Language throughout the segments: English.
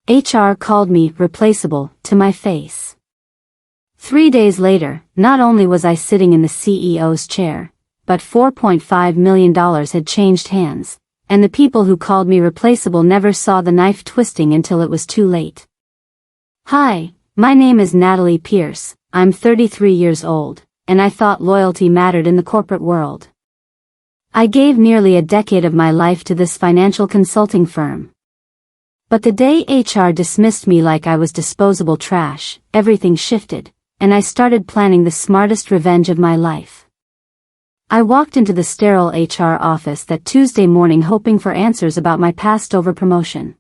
HR called me replaceable to my face. 3 days later, not only was I sitting in the CEO's chair, but $4.5 million had changed hands, and the people who called me replaceable never saw the knife twisting until it was too late. Hi, my name is Natalie Pierce, I'm 33 years old, and I thought loyalty mattered in the corporate world. I gave nearly a decade of my life to this financial consulting firm. But the day HR dismissed me like I was disposable trash, everything shifted, and I started planning the smartest revenge of my life. I walked into the sterile HR office that Tuesday morning hoping for answers about my passed-over promotion.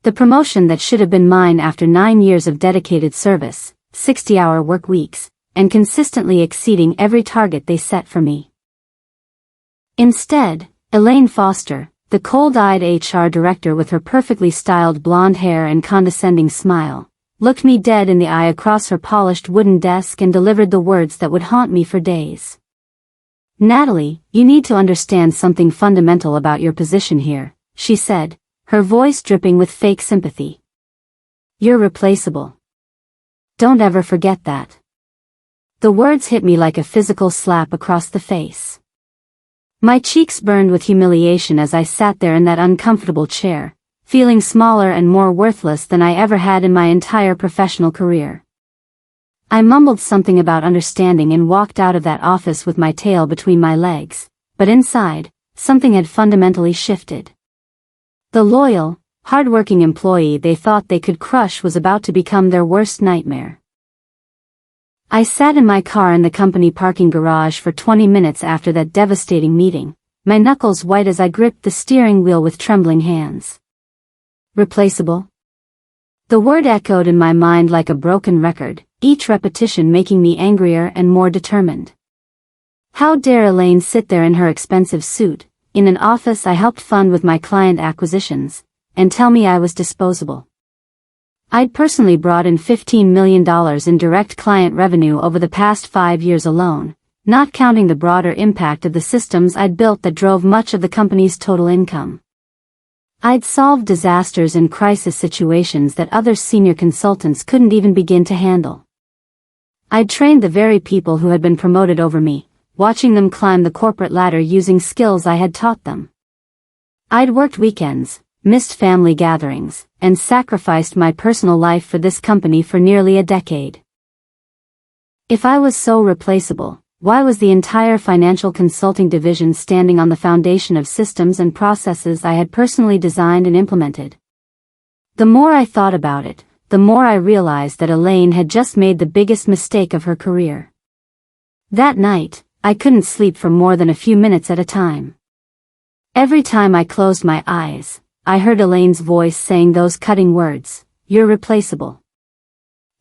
The promotion that should have been mine after 9 years of dedicated service, 60-hour work weeks, and consistently exceeding every target they set for me. Instead, Elaine Foster, the cold-eyed HR director with her perfectly styled blonde hair and condescending smile, looked me dead in the eye across her polished wooden desk and delivered the words that would haunt me for days. Natalie, you need to understand something fundamental about your position here, she said, her voice dripping with fake sympathy. You're replaceable. Don't ever forget that. The words hit me like a physical slap across the face. My cheeks burned with humiliation as I sat there in that uncomfortable chair, feeling smaller and more worthless than I ever had in my entire professional career. I mumbled something about understanding and walked out of that office with my tail between my legs, but inside, something had fundamentally shifted. The loyal, hard-working employee they thought they could crush was about to become their worst nightmare. I sat in my car in the company parking garage for 20 minutes after that devastating meeting, my knuckles white as I gripped the steering wheel with trembling hands. Replaceable? The word echoed in my mind like a broken record, each repetition making me angrier and more determined. How dare Elaine sit there in her expensive suit, in an office I helped fund with my client acquisitions, and tell me I was disposable. I'd personally brought in $15 million in direct client revenue over the past 5 years alone, not counting the broader impact of the systems I'd built that drove much of the company's total income. I'd solved disasters and crisis situations that other senior consultants couldn't even begin to handle. I'd trained the very people who had been promoted over me, watching them climb the corporate ladder using skills I had taught them. I'd worked weekends, missed family gatherings, and sacrificed my personal life for this company for nearly a decade. If I was so replaceable, why was the entire financial consulting division standing on the foundation of systems and processes I had personally designed and implemented? The more I thought about it, the more I realized that Elaine had just made the biggest mistake of her career. That night, I couldn't sleep for more than a few minutes at a time. Every time I closed my eyes, I heard Elaine's voice saying those cutting words, "You're replaceable."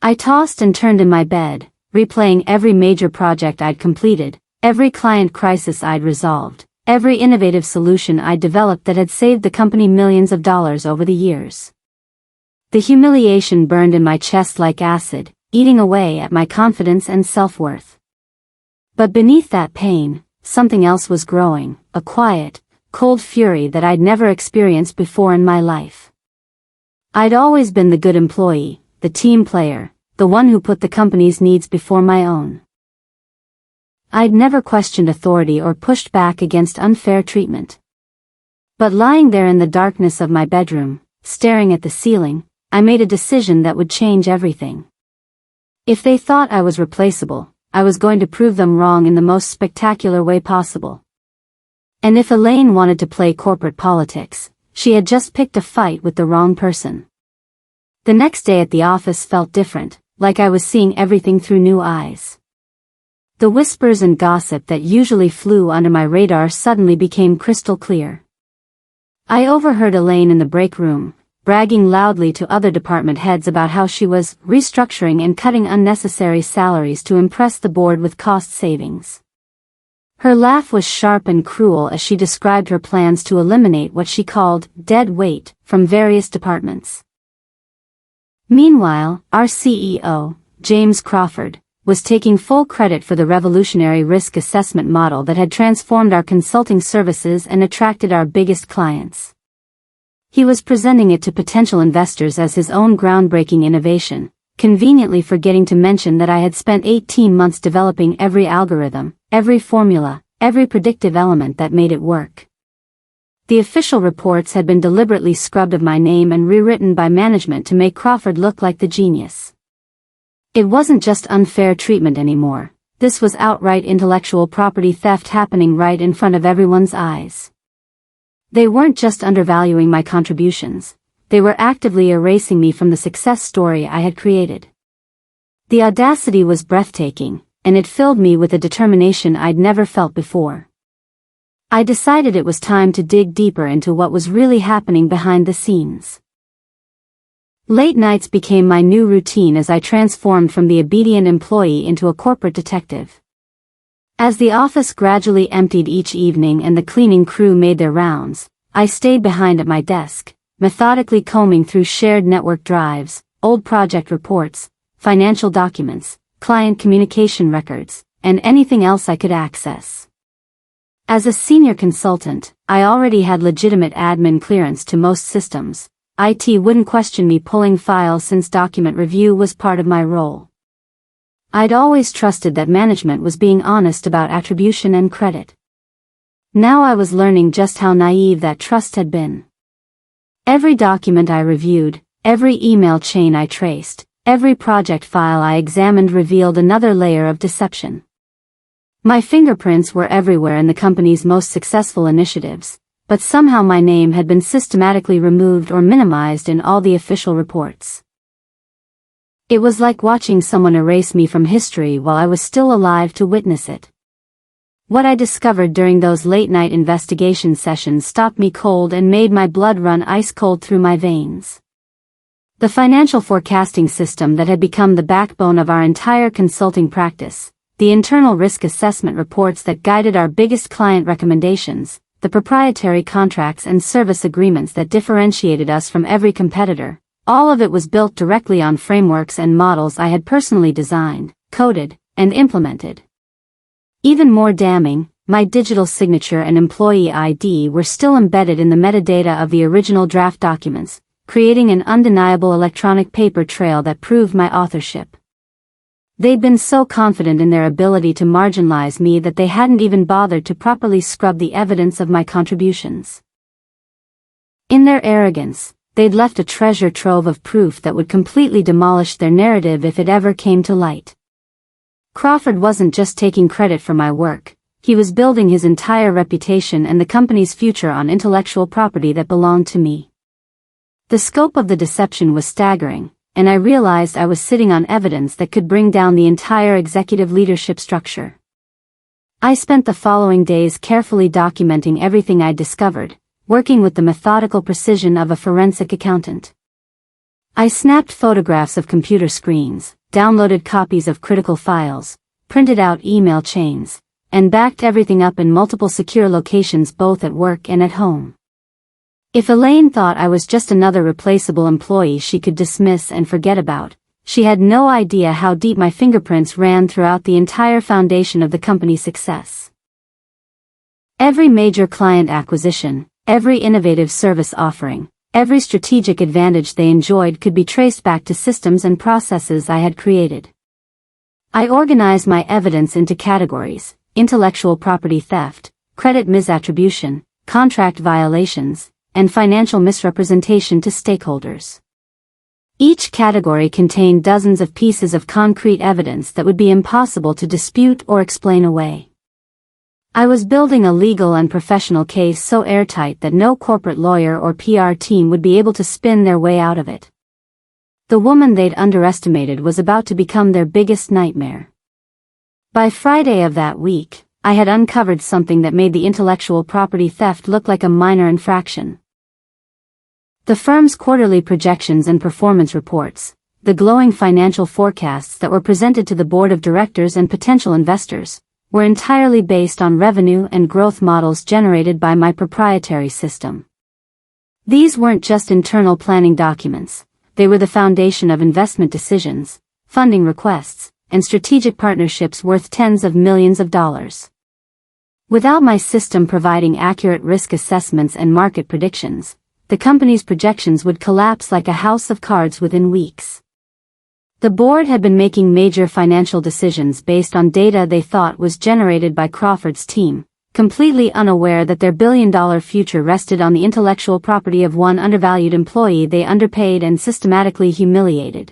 I tossed and turned in my bed, replaying every major project I'd completed, every client crisis I'd resolved, every innovative solution I'd developed that had saved the company millions of dollars over the years. The humiliation burned in my chest like acid, eating away at my confidence and self-worth. But beneath that pain, something else was growing, a quiet, cold fury that I'd never experienced before in my life. I'd always been the good employee, the team player, the one who put the company's needs before my own. I'd never questioned authority or pushed back against unfair treatment. But lying there in the darkness of my bedroom, staring at the ceiling, I made a decision that would change everything. If they thought I was replaceable, I was going to prove them wrong in the most spectacular way possible. And if Elaine wanted to play corporate politics, she had just picked a fight with the wrong person. The next day at the office felt different, like I was seeing everything through new eyes. The whispers and gossip that usually flew under my radar suddenly became crystal clear. I overheard Elaine in the break room, bragging loudly to other department heads about how she was restructuring and cutting unnecessary salaries to impress the board with cost savings. Her laugh was sharp and cruel as she described her plans to eliminate what she called dead weight from various departments. Meanwhile, our CEO, James Crawford, was taking full credit for the revolutionary risk assessment model that had transformed our consulting services and attracted our biggest clients. He was presenting it to potential investors as his own groundbreaking innovation, conveniently forgetting to mention that I had spent 18 months developing every algorithm, every formula, every predictive element that made it work. The official reports had been deliberately scrubbed of my name and rewritten by management to make Crawford look like the genius. It wasn't just unfair treatment anymore. This was outright intellectual property theft happening right in front of everyone's eyes. They weren't just undervaluing my contributions, they were actively erasing me from the success story I had created. The audacity was breathtaking, and it filled me with a determination I'd never felt before. I decided it was time to dig deeper into what was really happening behind the scenes. Late nights became my new routine as I transformed from the obedient employee into a corporate detective. As the office gradually emptied each evening and the cleaning crew made their rounds, I stayed behind at my desk, methodically combing through shared network drives, old project reports, financial documents, client communication records, and anything else I could access. As a senior consultant, I already had legitimate admin clearance to most systems. IT wouldn't question me pulling files since document review was part of my role. I'd always trusted that management was being honest about attribution and credit. Now I was learning just how naive that trust had been. Every document I reviewed, every email chain I traced, every project file I examined revealed another layer of deception. My fingerprints were everywhere in the company's most successful initiatives, but somehow my name had been systematically removed or minimized in all the official reports. It was like watching someone erase me from history while I was still alive to witness it. What I discovered during those late-night investigation sessions stopped me cold and made my blood run ice-cold through my veins. The financial forecasting system that had become the backbone of our entire consulting practice, the internal risk assessment reports that guided our biggest client recommendations, the proprietary contracts and service agreements that differentiated us from every competitor, all of it was built directly on frameworks and models I had personally designed, coded, and implemented. Even more damning, my digital signature and employee ID were still embedded in the metadata of the original draft documents, creating an undeniable electronic paper trail that proved my authorship. They'd been so confident in their ability to marginalize me that they hadn't even bothered to properly scrub the evidence of my contributions. In their arrogance, they'd left a treasure trove of proof that would completely demolish their narrative if it ever came to light. Crawford wasn't just taking credit for my work, he was building his entire reputation and the company's future on intellectual property that belonged to me. The scope of the deception was staggering, and I realized I was sitting on evidence that could bring down the entire executive leadership structure. I spent the following days carefully documenting everything I'd discovered, working with the methodical precision of a forensic accountant. I snapped photographs of computer screens, downloaded copies of critical files, printed out email chains, and backed everything up in multiple secure locations both at work and at home. If Elaine thought I was just another replaceable employee she could dismiss and forget about, she had no idea how deep my fingerprints ran throughout the entire foundation of the company's success. Every major client acquisition, every innovative service offering, every strategic advantage they enjoyed could be traced back to systems and processes I had created. I organized my evidence into categories: intellectual property theft, credit misattribution, contract violations, and financial misrepresentation to stakeholders. Each category contained dozens of pieces of concrete evidence that would be impossible to dispute or explain away. I was building a legal and professional case so airtight that no corporate lawyer or PR team would be able to spin their way out of it. The woman they'd underestimated was about to become their biggest nightmare. By Friday of that week, I had uncovered something that made the intellectual property theft look like a minor infraction. The firm's quarterly projections and performance reports, the glowing financial forecasts that were presented to the board of directors and potential investors, were entirely based on revenue and growth models generated by my proprietary system. These weren't just internal planning documents, they were the foundation of investment decisions, funding requests, and strategic partnerships worth tens of millions of dollars. Without my system providing accurate risk assessments and market predictions, the company's projections would collapse like a house of cards within weeks. The board had been making major financial decisions based on data they thought was generated by Crawford's team, completely unaware that their billion-dollar future rested on the intellectual property of one undervalued employee they underpaid and systematically humiliated.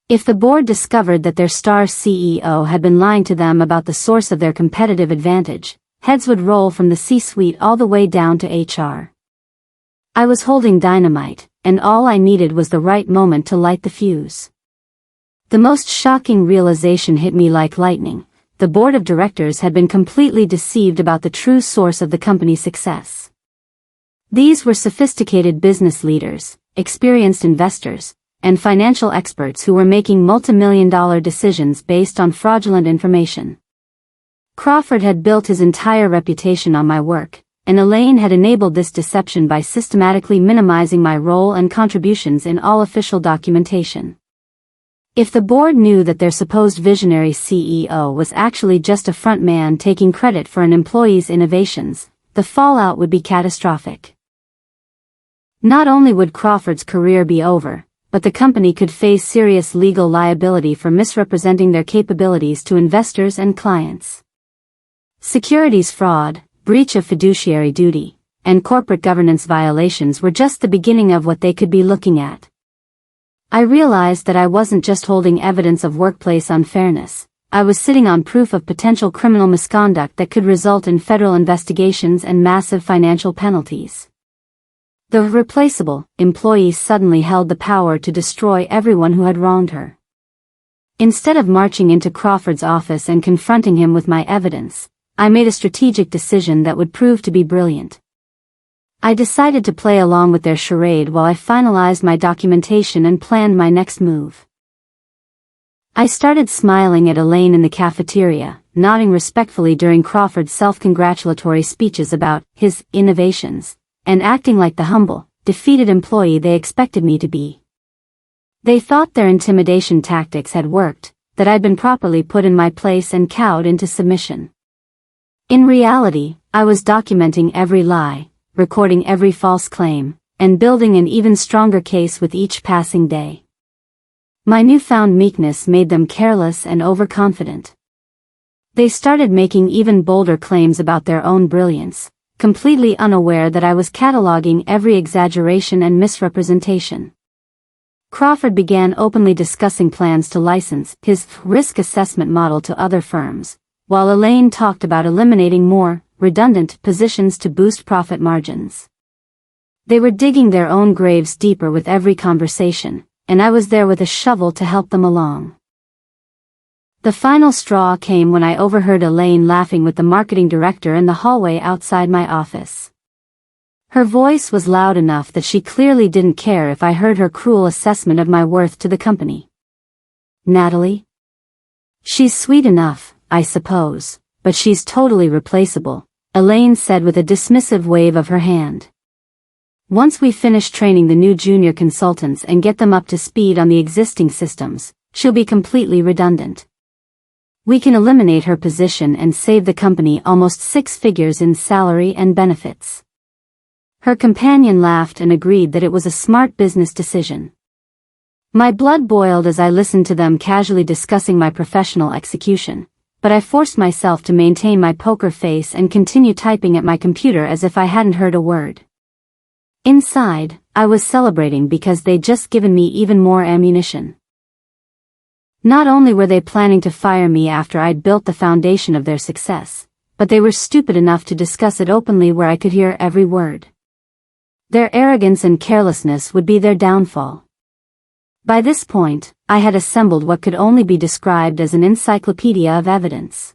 If the board discovered that their star CEO had been lying to them about the source of their competitive advantage, heads would roll from the C-suite all the way down to HR. I was holding dynamite, and all I needed was the right moment to light the fuse. The most shocking realization hit me like lightning. The board of directors had been completely deceived about the true source of the company's success. These were sophisticated business leaders, experienced investors, and financial experts who were making multi-million-dollar decisions based on fraudulent information. Crawford had built his entire reputation on my work, and Elaine had enabled this deception by systematically minimizing my role and contributions in all official documentation. If the board knew that their supposed visionary CEO was actually just a front man taking credit for an employee's innovations, the fallout would be catastrophic. Not only would Crawford's career be over, but the company could face serious legal liability for misrepresenting their capabilities to investors and clients. Securities fraud, breach of fiduciary duty, and corporate governance violations were just the beginning of what they could be looking at. I realized that I wasn't just holding evidence of workplace unfairness, I was sitting on proof of potential criminal misconduct that could result in federal investigations and massive financial penalties. The replaceable employee suddenly held the power to destroy everyone who had wronged her. Instead of marching into Crawford's office and confronting him with my evidence, I made a strategic decision that would prove to be brilliant. I decided to play along with their charade while I finalized my documentation and planned my next move. I started smiling at Elaine in the cafeteria, nodding respectfully during Crawford's self-congratulatory speeches about his innovations, and acting like the humble, defeated employee they expected me to be. They thought their intimidation tactics had worked, that I'd been properly put in my place and cowed into submission. In reality, I was documenting every lie, recording every false claim, and building an even stronger case with each passing day. My newfound meekness made them careless and overconfident. They started making even bolder claims about their own brilliance, completely unaware that I was cataloging every exaggeration and misrepresentation. Crawford began openly discussing plans to license his risk assessment model to other firms, while Elaine talked about eliminating more redundant positions to boost profit margins. They were digging their own graves deeper with every conversation, and I was there with a shovel to help them along. The final straw came when I overheard Elaine laughing with the marketing director in the hallway outside my office. Her voice was loud enough that she clearly didn't care if I heard her cruel assessment of my worth to the company. Natalie? She's sweet enough, I suppose, but she's totally replaceable, Elaine said with a dismissive wave of her hand. Once we finish training the new junior consultants and get them up to speed on the existing systems, she'll be completely redundant. We can eliminate her position and save the company almost 6 figures in salary and benefits. Her companion laughed and agreed that it was a smart business decision. My blood boiled as I listened to them casually discussing my professional execution, but I forced myself to maintain my poker face and continue typing at my computer as if I hadn't heard a word. Inside, I was celebrating because they'd just given me even more ammunition. Not only were they planning to fire me after I'd built the foundation of their success, but they were stupid enough to discuss it openly where I could hear every word. Their arrogance and carelessness would be their downfall. By this point, I had assembled what could only be described as an encyclopedia of evidence.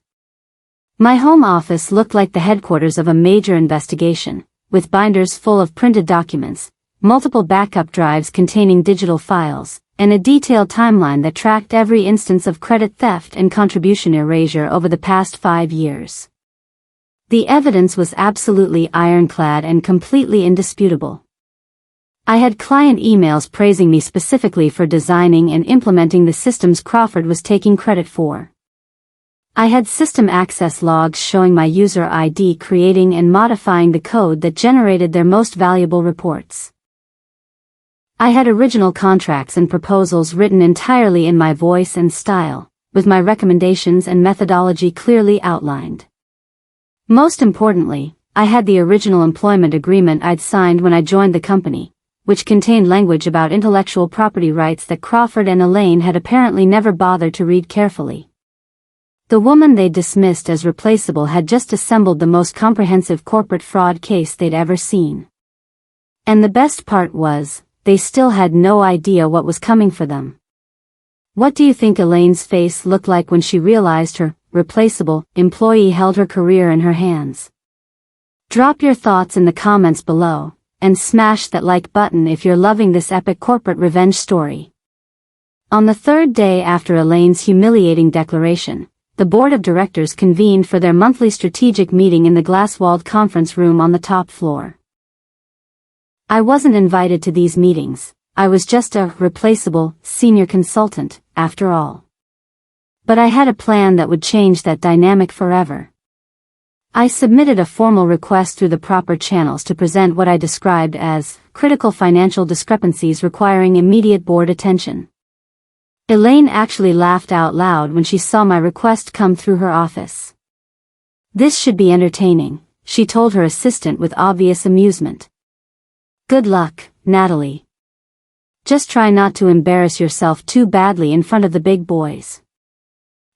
My home office looked like the headquarters of a major investigation, with binders full of printed documents, multiple backup drives containing digital files, and a detailed timeline that tracked every instance of credit theft and contribution erasure over the past 5 years. The evidence was absolutely ironclad and completely indisputable. I had client emails praising me specifically for designing and implementing the systems Crawford was taking credit for. I had system access logs showing my user ID creating and modifying the code that generated their most valuable reports. I had original contracts and proposals written entirely in my voice and style, with my recommendations and methodology clearly outlined. Most importantly, I had the original employment agreement I'd signed when I joined the company, which contained language about intellectual property rights that Crawford and Elaine had apparently never bothered to read carefully. The woman they dismissed as replaceable had just assembled the most comprehensive corporate fraud case they'd ever seen. And the best part was, they still had no idea what was coming for them. What do you think Elaine's face looked like when she realized her replaceable employee held her career in her hands? Drop your thoughts in the comments below, and smash that like button if you're loving this epic corporate revenge story. On the third day after Elaine's humiliating declaration, the board of directors convened for their monthly strategic meeting in the glass-walled conference room on the top floor. I wasn't invited to these meetings. I was just a replaceable senior consultant, after all. But I had a plan that would change that dynamic forever. I submitted a formal request through the proper channels to present what I described as critical financial discrepancies requiring immediate board attention. Elaine actually laughed out loud when she saw my request come through her office. This should be entertaining, she told her assistant with obvious amusement. Good luck, Natalie. Just try not to embarrass yourself too badly in front of the big boys.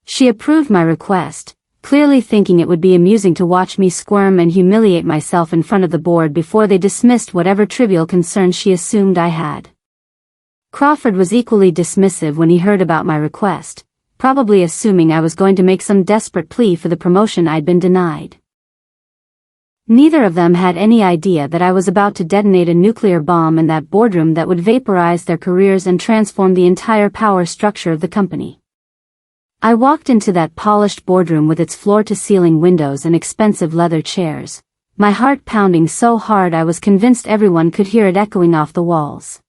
She approved my request, clearly thinking it would be amusing to watch me squirm and humiliate myself in front of the board before they dismissed whatever trivial concerns she assumed I had. Crawford was equally dismissive when he heard about my request, probably assuming I was going to make some desperate plea for the promotion I'd been denied. Neither of them had any idea that I was about to detonate a nuclear bomb in that boardroom that would vaporize their careers and transform the entire power structure of the company. I walked into that polished boardroom with its floor-to-ceiling windows and expensive leather chairs, my heart pounding so hard I was convinced everyone could hear it echoing off the walls.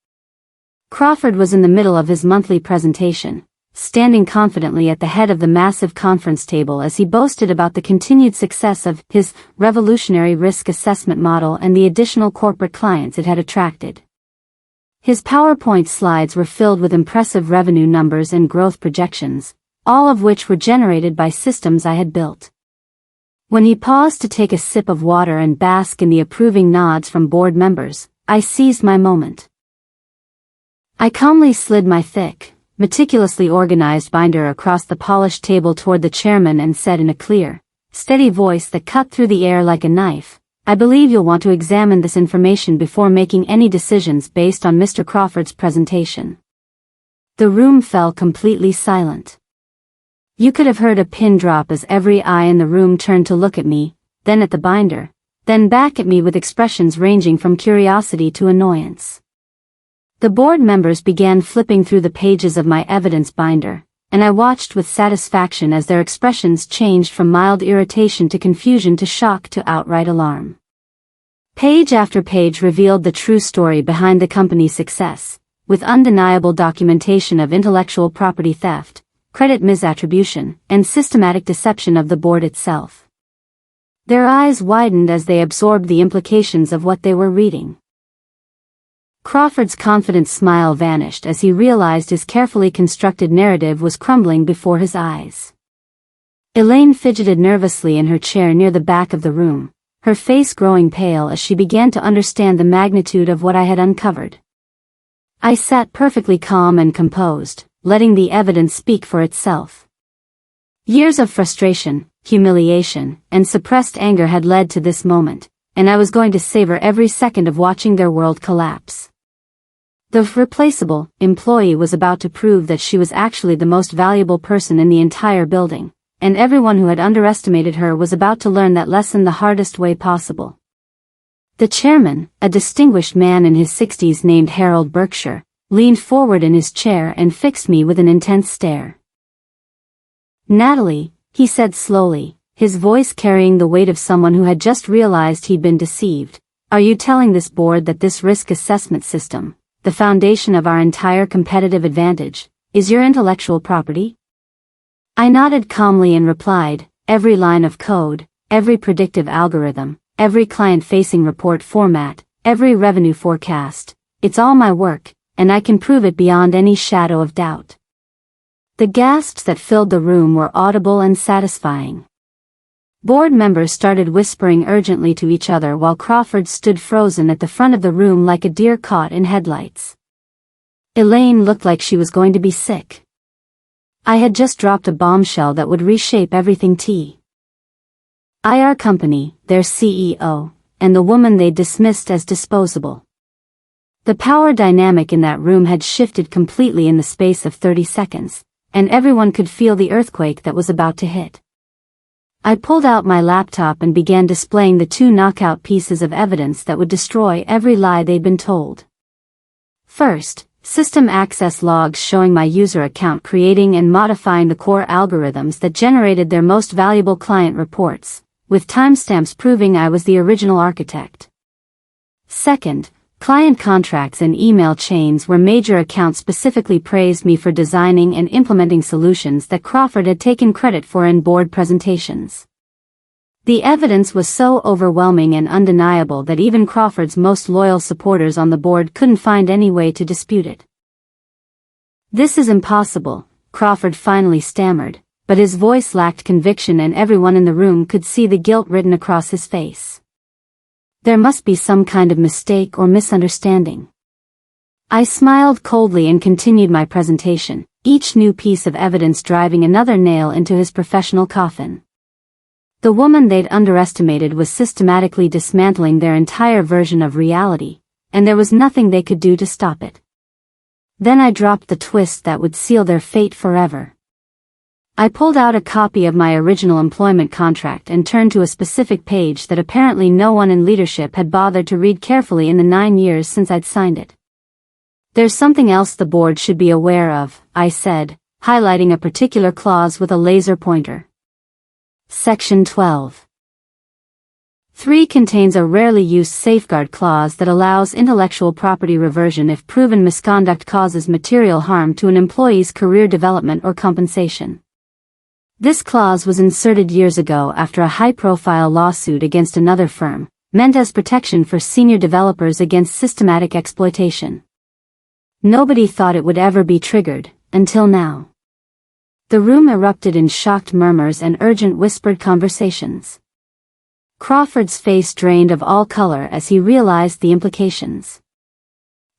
Crawford was in the middle of his monthly presentation, standing confidently at the head of the massive conference table as he boasted about the continued success of his revolutionary risk assessment model and the additional corporate clients it had attracted. His PowerPoint slides were filled with impressive revenue numbers and growth projections, all of which were generated by systems I had built. When he paused to take a sip of water and bask in the approving nods from board members, I seized my moment. I calmly slid my thick, meticulously organized binder across the polished table toward the chairman and said in a clear, steady voice that cut through the air like a knife, I believe you'll want to examine this information before making any decisions based on Mr. Crawford's presentation. The room fell completely silent. You could have heard a pin drop as every eye in the room turned to look at me, then at the binder, then back at me with expressions ranging from curiosity to annoyance. The board members began flipping through the pages of my evidence binder, and I watched with satisfaction as their expressions changed from mild irritation to confusion to shock to outright alarm. Page after page revealed the true story behind the company's success, with undeniable documentation of intellectual property theft, credit misattribution, and systematic deception of the board itself. Their eyes widened as they absorbed the implications of what they were reading. Crawford's confident smile vanished as he realized his carefully constructed narrative was crumbling before his eyes. Elaine fidgeted nervously in her chair near the back of the room, her face growing pale as she began to understand the magnitude of what I had uncovered. I sat perfectly calm and composed, letting the evidence speak for itself. Years of frustration, humiliation, and suppressed anger had led to this moment, and I was going to savor every second of watching their world collapse. The replaceable employee was about to prove that she was actually the most valuable person in the entire building, and everyone who had underestimated her was about to learn that lesson the hardest way possible. The chairman, a distinguished man in his 60s named Harold Berkshire, leaned forward in his chair and fixed me with an intense stare. Natalie, he said slowly, his voice carrying the weight of someone who had just realized he'd been deceived, are you telling this board that this risk assessment system, the foundation of our entire competitive advantage, is your intellectual property? I nodded calmly and replied, every line of code, every predictive algorithm, every client-facing report format, every revenue forecast, it's all my work, and I can prove it beyond any shadow of doubt. The gasps that filled the room were audible and satisfying. Board members started whispering urgently to each other while Crawford stood frozen at the front of the room like a deer caught in headlights. Elaine looked like she was going to be sick. I had just dropped a bombshell that would reshape everything. IR company, their CEO, and the woman they dismissed as disposable. The power dynamic in that room had shifted completely in the space of 30 seconds, and everyone could feel the earthquake that was about to hit. I pulled out my laptop and began displaying the 2 knockout pieces of evidence that would destroy every lie they'd been told. First, system access logs showing my user account creating and modifying the core algorithms that generated their most valuable client reports, with timestamps proving I was the original architect. Second, client contracts and email chains where major accounts specifically praised me for designing and implementing solutions that Crawford had taken credit for in board presentations. The evidence was so overwhelming and undeniable that even Crawford's most loyal supporters on the board couldn't find any way to dispute it. "This is impossible," Crawford finally stammered, but his voice lacked conviction and everyone in the room could see the guilt written across his face. There must be some kind of mistake or misunderstanding. I smiled coldly and continued my presentation, each new piece of evidence driving another nail into his professional coffin. The woman they'd underestimated was systematically dismantling their entire version of reality, and there was nothing they could do to stop it. Then I dropped the twist that would seal their fate forever. I pulled out a copy of my original employment contract and turned to a specific page that apparently no one in leadership had bothered to read carefully in the 9 years since I'd signed it. "There's something else the board should be aware of," I said, highlighting a particular clause with a laser pointer. Section 12.3 contains a rarely used safeguard clause that allows intellectual property reversion if proven misconduct causes material harm to an employee's career development or compensation. This clause was inserted years ago after a high-profile lawsuit against another firm, meant as protection for senior developers against systematic exploitation. Nobody thought it would ever be triggered, until now. The room erupted in shocked murmurs and urgent whispered conversations. Crawford's face drained of all color as he realized the implications.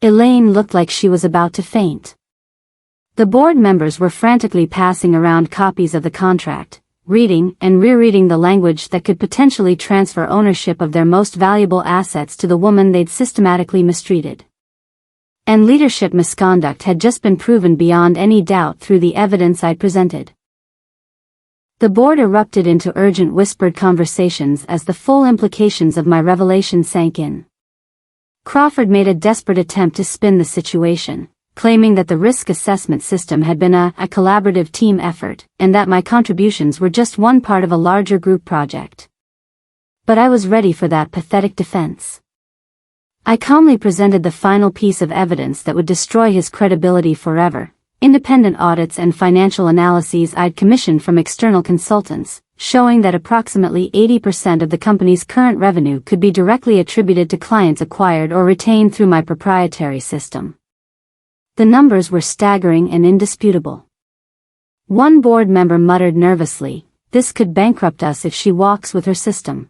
Elaine looked like she was about to faint. The board members were frantically passing around copies of the contract, reading and rereading the language that could potentially transfer ownership of their most valuable assets to the woman they'd systematically mistreated. And leadership misconduct had just been proven beyond any doubt through the evidence I'd presented. The board erupted into urgent whispered conversations as the full implications of my revelation sank in. Crawford made a desperate attempt to spin the situation, claiming that the risk assessment system had been a collaborative team effort, and that my contributions were just one part of a larger group project. But I was ready for that pathetic defense. I calmly presented the final piece of evidence that would destroy his credibility forever: independent audits and financial analyses I'd commissioned from external consultants, showing that approximately 80% of the company's current revenue could be directly attributed to clients acquired or retained through my proprietary system. The numbers were staggering and indisputable. One board member muttered nervously, "This could bankrupt us if she walks with her system."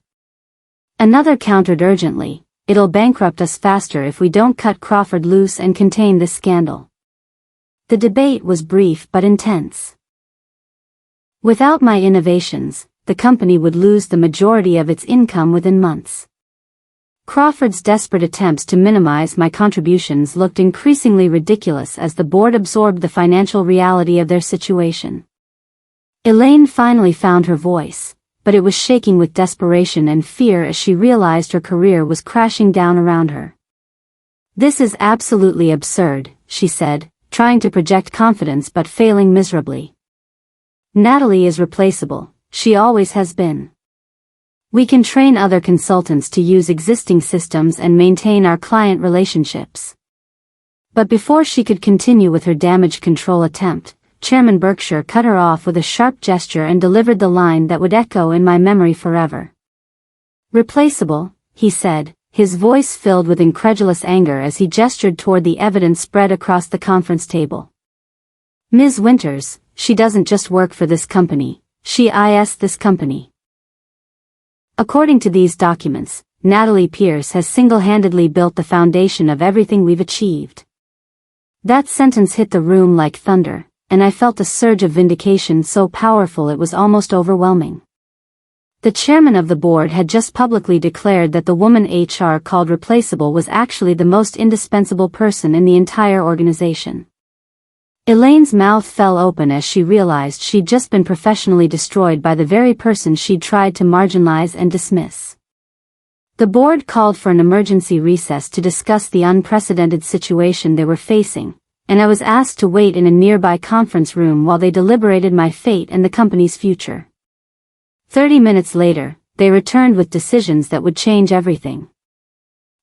Another countered urgently, "It'll bankrupt us faster if we don't cut Crawford loose and contain this scandal." The debate was brief but intense. Without my innovations, the company would lose the majority of its income within months. Crawford's desperate attempts to minimize my contributions looked increasingly ridiculous as the board absorbed the financial reality of their situation. Elaine finally found her voice, but it was shaking with desperation and fear as she realized her career was crashing down around her. "This is absolutely absurd," she said, trying to project confidence but failing miserably. "Natalie is replaceable, she always has been. We can train other consultants to use existing systems and maintain our client relationships." But before she could continue with her damage control attempt, Chairman Berkshire cut her off with a sharp gesture and delivered the line that would echo in my memory forever. "Replaceable," he said, his voice filled with incredulous anger as he gestured toward the evidence spread across the conference table. "Ms. Winters, she doesn't just work for this company, she is this company. According to these documents, Natalie Pierce has single-handedly built the foundation of everything we've achieved." That sentence hit the room like thunder, and I felt a surge of vindication so powerful it was almost overwhelming. The chairman of the board had just publicly declared that the woman HR called Replaceable was actually the most indispensable person in the entire organization. Elaine's mouth fell open as she realized she'd just been professionally destroyed by the very person she'd tried to marginalize and dismiss. The board called for an emergency recess to discuss the unprecedented situation they were facing, and I was asked to wait in a nearby conference room while they deliberated my fate and the company's future. 30 minutes later, they returned with decisions that would change everything.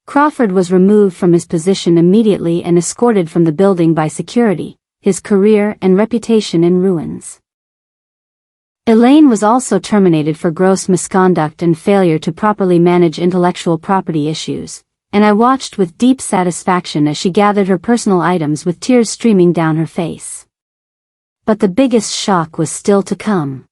Crawford was removed from his position immediately and escorted from the building by security, his career and reputation in ruins. Elaine was also terminated for gross misconduct and failure to properly manage intellectual property issues, and I watched with deep satisfaction as she gathered her personal items with tears streaming down her face. But the biggest shock was still to come.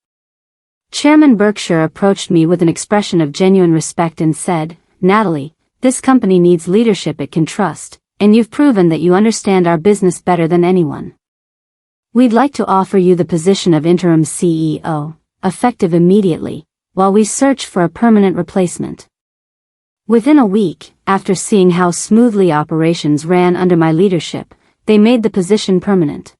Chairman Berkshire approached me with an expression of genuine respect and said, "Natalie, this company needs leadership it can trust, and you've proven that you understand our business better than anyone. We'd like to offer you the position of interim CEO, effective immediately, while we search for a permanent replacement." Within a week, after seeing how smoothly operations ran under my leadership, they made the position permanent.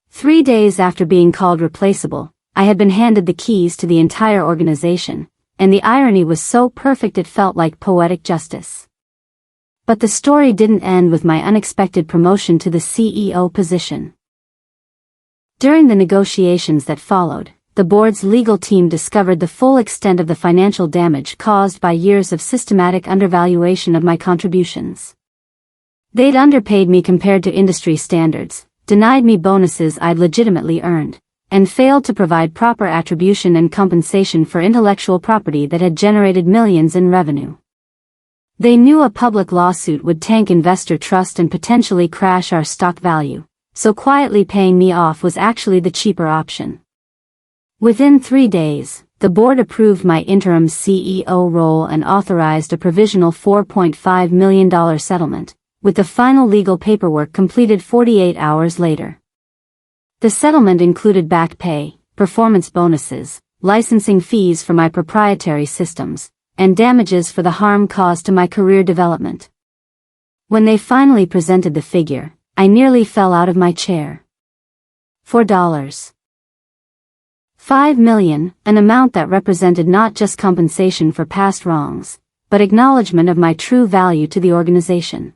3 days after being called replaceable, I had been handed the keys to the entire organization, and the irony was so perfect it felt like poetic justice. But the story didn't end with my unexpected promotion to the CEO position. During the negotiations that followed, the board's legal team discovered the full extent of the financial damage caused by years of systematic undervaluation of my contributions. They'd underpaid me compared to industry standards, denied me bonuses I'd legitimately earned, and failed to provide proper attribution and compensation for intellectual property that had generated millions in revenue. They knew a public lawsuit would tank investor trust and potentially crash our stock value, so quietly paying me off was actually the cheaper option. Within 3 days, the board approved my interim CEO role and authorized a provisional $4.5 million settlement, with the final legal paperwork completed 48 hours later. The settlement included back pay, performance bonuses, licensing fees for my proprietary systems, and damages for the harm caused to my career development. When they finally presented the figure, I nearly fell out of my chair. $4.5 million, an amount that represented not just compensation for past wrongs, but acknowledgement of my true value to the organization.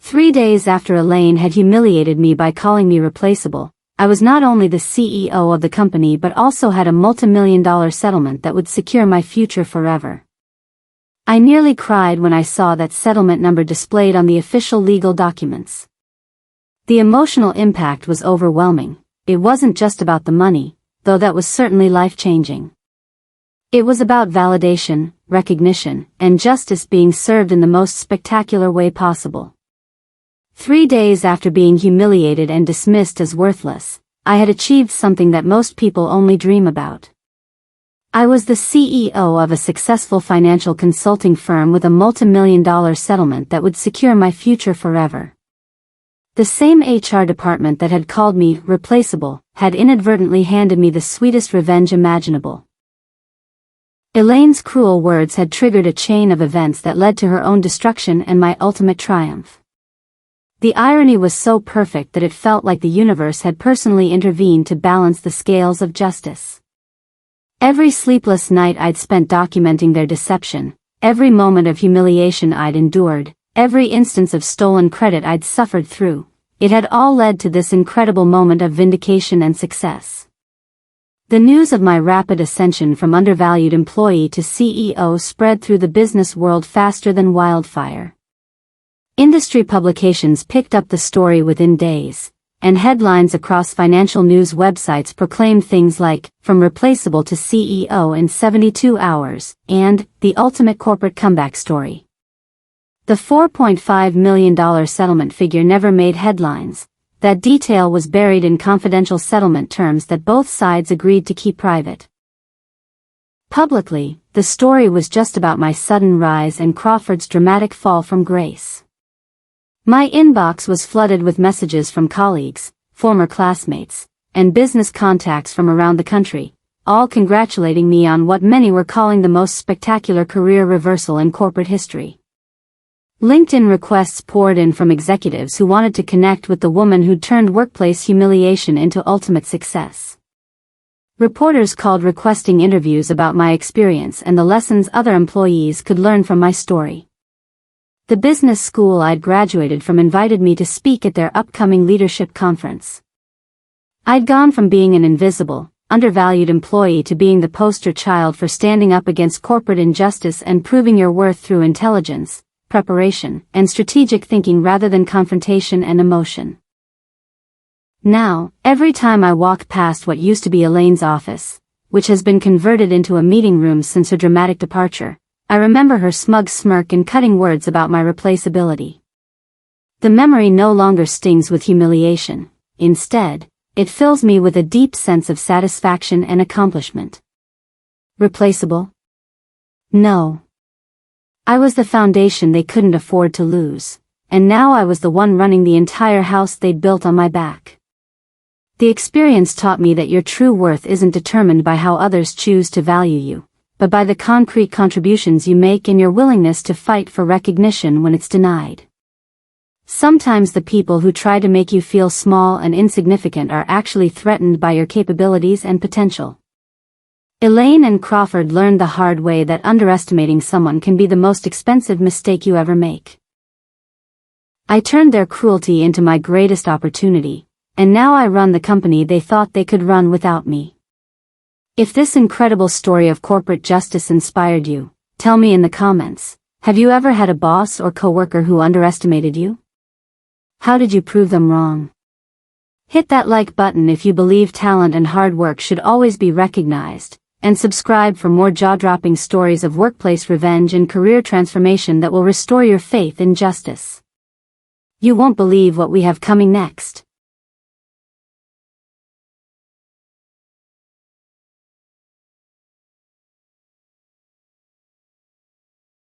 3 days after Elaine had humiliated me by calling me replaceable, I was not only the CEO of the company but also had a multi-million-dollar settlement that would secure my future forever. I nearly cried when I saw that settlement number displayed on the official legal documents. The emotional impact was overwhelming. It wasn't just about the money, though that was certainly life-changing. It was about validation, recognition, and justice being served in the most spectacular way possible. 3 days after being humiliated and dismissed as worthless, I had achieved something that most people only dream about. I was the CEO of a successful financial consulting firm with a multi-million-dollar settlement that would secure my future forever. The same HR department that had called me replaceable had inadvertently handed me the sweetest revenge imaginable. Elaine's cruel words had triggered a chain of events that led to her own destruction and my ultimate triumph. The irony was so perfect that it felt like the universe had personally intervened to balance the scales of justice. Every sleepless night I'd spent documenting their deception, every moment of humiliation I'd endured, every instance of stolen credit I'd suffered through, it had all led to this incredible moment of vindication and success. The news of my rapid ascension from undervalued employee to CEO spread through the business world faster than wildfire. Industry publications picked up the story within days, and headlines across financial news websites proclaimed things like, "From Replaceable to CEO in 72 hours," and "The Ultimate Corporate Comeback Story." The $4.5 million settlement figure never made headlines. That detail was buried in confidential settlement terms that both sides agreed to keep private. Publicly, the story was just about my sudden rise and Crawford's dramatic fall from grace. My inbox was flooded with messages from colleagues, former classmates, and business contacts from around the country, all congratulating me on what many were calling the most spectacular career reversal in corporate history. LinkedIn requests poured in from executives who wanted to connect with the woman who'd turned workplace humiliation into ultimate success. Reporters called requesting interviews about my experience and the lessons other employees could learn from my story. The business school I'd graduated from invited me to speak at their upcoming leadership conference. I'd gone from being an invisible, undervalued employee to being the poster child for standing up against corporate injustice and proving your worth through intelligence, preparation, and strategic thinking rather than confrontation and emotion. Now, every time I walk past what used to be Elaine's office, which has been converted into a meeting room since her dramatic departure, I remember her smug smirk and cutting words about my replaceability. The memory no longer stings with humiliation. Instead, it fills me with a deep sense of satisfaction and accomplishment. Replaceable? No. I was the foundation they couldn't afford to lose, and now I was the one running the entire house they'd built on my back. The experience taught me that your true worth isn't determined by how others choose to value you, but by the concrete contributions you make and your willingness to fight for recognition when it's denied. Sometimes the people who try to make you feel small and insignificant are actually threatened by your capabilities and potential. Elaine and Crawford learned the hard way that underestimating someone can be the most expensive mistake you ever make. I turned their cruelty into my greatest opportunity, and now I run the company they thought they could run without me. If this incredible story of corporate justice inspired you, tell me in the comments, have you ever had a boss or coworker who underestimated you? How did you prove them wrong? Hit that like button if you believe talent and hard work should always be recognized, and subscribe for more jaw-dropping stories of workplace revenge and career transformation that will restore your faith in justice. You won't believe what we have coming next.